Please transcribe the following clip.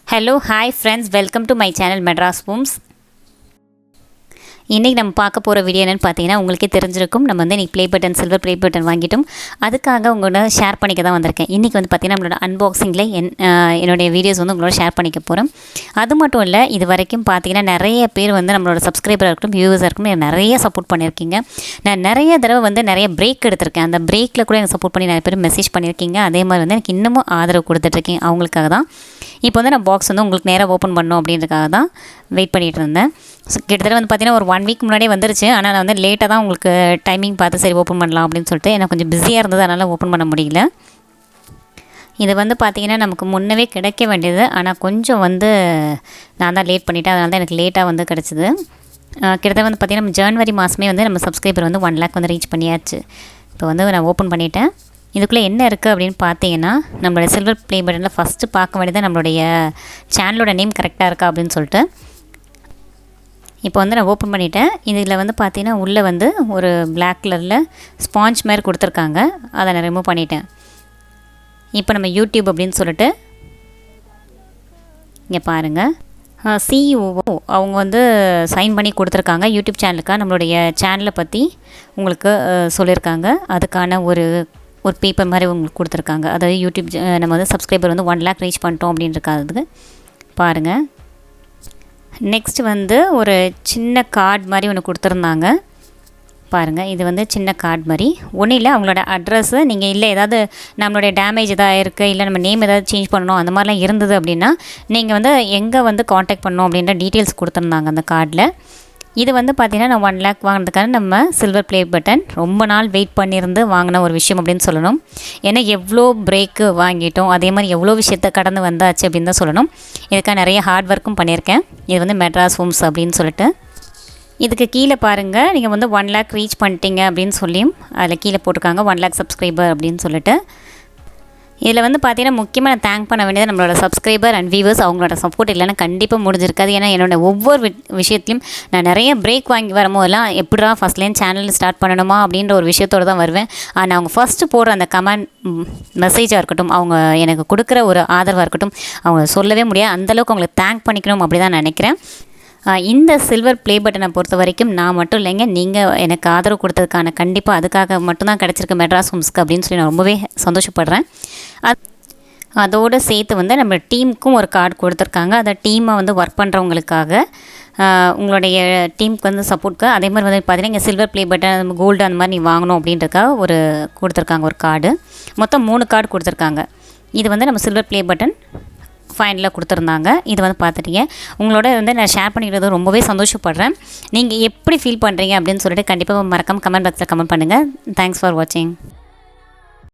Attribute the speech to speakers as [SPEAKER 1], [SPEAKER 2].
[SPEAKER 1] Hello, hi friends, welcome to my channel Madrashomes. இன்றைக்கி நம்ம பார்க்க போகிற வீடியோ என்னென்னு பார்த்தீங்கன்னா உங்களுக்கே தெரிஞ்சிருக்கும். நம்ம வந்து இன்றைக்கி play button silver play button வாங்கிட்டோம். அதுக்காக உங்களோட ஷேர் பண்ணிக்க தான் வந்திருக்கேன். இன்றைக்கி வந்து பார்த்திங்கன்னா நம்மளோட அன்பாக்சிங்கில் என்னுடைய வீடியோஸ் வந்து உங்களோட ஷேர் பண்ணிக்க போகிறேன். அது மட்டும் இல்லை, இது வரைக்கும் பார்த்திங்கன்னா நிறைய பேர் வந்து நம்மளோட சப்ஸ்கிரைபராக இருக்கட்டும், வியூவர்ஸாக இருக்கட்டும், நிறைய சப்போர்ட் பண்ணியிருக்கீங்க. நான் நிறைய தடவை வந்து நிறைய பிரேக் எடுத்திருக்கேன். அந்த பிரேக்கில் கூட எனக்கு சப்போர்ட் பண்ணி நிறைய பேர் மெசேஜ் பண்ணியிருக்கீங்க. அதே மாதிரி வந்து எனக்கு இன்னமும் ஆதரவு கொடுத்துட்ருக்கேன். அவங்களுக்காக தான் இப்போ வந்து நான் பாக்ஸ் வந்து உங்களுக்கு நேராக ஓப்பன் பண்ணணும் அப்படின்றதுக்காக தான் வெயிட் பண்ணிகிட்டு இருந்தேன். ஸோ கிட்டத்தட்ட வந்து பார்த்திங்கன்னா ஒரு 1 வீக் முன்னாடியே வந்துருச்சு. ஆனால் நான் வந்து லேட்டாக தான் உங்களுக்கு டைமிங் பார்த்து சரி ஓப்பன் பண்ணலாம் அப்படின்னு சொல்லிட்டு எனக்கு கொஞ்சம் பிஸியாக இருந்தது, அதனால் ஓப்பன் பண்ண முடியல. இது வந்து பார்த்திங்கன்னா நமக்கு முன்னவே கிடைக்க வேண்டியது, ஆனால் கொஞ்சம் வந்து நான் தான் லேட் பண்ணிவிட்டேன். அதனால தான் எனக்கு லேட்டாக வந்து கிடச்சிது. கிட்டத்தட்ட வந்து பார்த்திங்கன்னா நம்ம ஜனவரி மாதமே வந்து நம்ம சப்ஸ்கிரைபர் வந்து 1 lakh வந்து ரீச் பண்ணியாச்சு. இப்போ வந்து நான் ஓப்பன் பண்ணிவிட்டேன். இதுக்குள்ளே என்ன இருக்குது அப்படின்னு பார்த்தீங்கன்னா, நம்மளோட சில்வர் ப்ளே பட்டனில் ஃபஸ்ட்டு பார்க்க வேண்டியது நம்மளுடைய சேனலோட நேம் கரெக்டாக இருக்கா அப்படின்னு சொல்லிட்டு. இப்போ வந்து நான் ஓப்பன் பண்ணிவிட்டேன். இதில் வந்து பார்த்தீங்கன்னா உள்ளே வந்து ஒரு பிளாக் கலரில் ஸ்பாஞ்ச் மாதிரி கொடுத்துருக்காங்க. அதை நான் ரிமூவ் பண்ணிட்டேன். இப்போ நம்ம யூடியூப் அப்படின்னு சொல்லிட்டு இங்கே பாருங்கள், சிஇஓ அவங்க வந்து சைன் பண்ணி கொடுத்துருக்காங்க. யூடியூப் சேனலுக்காக நம்மளுடைய சேனலை பற்றி உங்களுக்கு சொல்லியிருக்காங்க. அதுக்கான ஒரு பேப்பர் மாதிரி உங்களுக்கு கொடுத்துருக்காங்க. அதாவது யூடியூப் நம்ம வந்து சப்ஸ்கிரைபர் வந்து 1 lakh ரீச் பண்ணிட்டோம் அப்படின்றதுக்கு பாருங்கள். நெக்ஸ்ட் வந்து ஒரு சின்ன கார்டு மாதிரி ஒன்று கொடுத்துருந்தாங்க பாருங்கள். இது வந்து சின்ன கார்டு மாதிரி ஒன்றும் இல்லை, அவங்களோட அட்ரஸ்ஸு நீங்கள் இல்லை ஏதாவது நம்மளுடைய டேமேஜ் எதாவது இருக்குது, இல்லை நம்ம நேம் ஏதாவது சேஞ்ச் பண்ணணும் அந்த மாதிரிலாம் இருந்தது அப்படின்னா நீங்கள் வந்து எங்கே வந்து காண்டாக்ட் பண்ணணும் அப்படின்ற டீட்டெயில்ஸ் கொடுத்துருந்தாங்க அந்த கார்டில். இது வந்து பார்த்திங்கன்னா நான் 1 lakh வாங்கினதுக்கான நம்ம சில்வர் ப்ளே பட்டன் ரொம்ப நாள் வெயிட் பண்ணியிருந்து வாங்கின ஒரு விஷயம் அப்படின்னு சொல்லணும். ஏன்னா எவ்வளோ பிரேக்கு வாங்கிட்டோம், அதே மாதிரி எவ்வளோ விஷயத்தை கடந்து வந்தாச்சு அப்படின்னு தான் சொல்லணும். இதுக்காக நிறைய ஹார்ட் ஒர்க்கும் பண்ணியிருக்கேன். இது வந்து Madrashomes அப்படின்னு சொல்லிட்டு. இதுக்கு கீழே பாருங்கள், நீங்கள் வந்து 1 lakh ரீச் பண்ணிட்டீங்க அப்படின்னு சொல்லியும் அதில் கீழே போட்டிருக்காங்க 1 lakh சப்ஸ்கிரைபர் அப்படின்னு சொல்லிட்டு. இதில் வந்து பார்த்தீங்கன்னா முக்கியமாக நான் தேங்க் பண்ண வேண்டியது நம்மளோட சப்ஸ்கிரைபர் அண்ட் வியூவர்ஸ். அவங்களோட சப்போர்ட் இல்லைன்னா கண்டிப்பாக முடிஞ்சிருக்காது. ஏன்னா என்னோட ஒவ்வொரு விஷயத்துலையும் நான் நிறைய பிரேக் வாங்கி வரும்போதெல்லாம் எப்படிடா ஃபஸ்ட்லேருந்து சேனல் ஸ்டார்ட் பண்ணணுமா அப்படின்ற ஒரு விஷயத்தோடு தான் வருவேன். ஆனால் அவங்க ஃபஸ்ட்டு போடுற அந்த கமெண்ட் மெசேஜாக இருக்கட்டும், அவங்க எனக்கு கொடுக்குற ஒரு ஆதரவாக இருக்கட்டும், அவங்க சொல்லவே முடியாது. அந்தளவுக்கு அவங்களுக்கு தேங்க் பண்ணிக்கணும் அப்படி தான் நினைக்கிறேன். இந்த சில்வர் ப்ளே பட்டனை பொறுத்த வரைக்கும் நான் மட்டும் இல்லைங்க, நீங்கள் எனக்கு ஆதரவு கொடுத்ததுக்கான கண்டிப்பாக அதுக்காக மட்டும்தான் கிடச்சிருக்கு Madrashomesக்கு அப்படின்னு சொல்லி நான் ரொம்பவே சந்தோஷப்படுறேன். அதோடு சேர்த்து வந்து நம்ம டீமுக்கும் ஒரு கார்டு கொடுத்துருக்காங்க. அதை டீமை வந்து ஒர்க் பண்ணுறவங்களுக்காக, உங்களுடைய டீமுக்கு வந்து சப்போர்ட்க்கு. அதே மாதிரி வந்து பார்த்திங்கன்னா இங்கே சில்வர் ப்ளே பட்டன் கோல்டு அந்த மாதிரி நீ வாங்கணும் அப்படின்றதுக்காக ஒரு கொடுத்துருக்காங்க ஒரு கார்டு. மொத்தம் 3 கார்டு கொடுத்துருக்காங்க. இது வந்து நம்ம சில்வர் ப்ளே பட்டன் ஃபைனலாக கொடுத்துருந்தாங்க. இது வந்து பார்த்துட்டீங்க. உங்களோட வந்து நான் ஷேர் பண்ணிக்கிறது ரொம்பவே சந்தோஷப்படுறேன். நீங்கள் எப்படி ஃபீல் பண்ணுறீங்க அப்படின்னு சொல்லிட்டு கண்டிப்பாக மறக்காமல் கமெண்ட் பாக்ஸில் கமெண்ட் பண்ணுங்கள். தேங்க்ஸ் ஃபார் வாட்சிங்.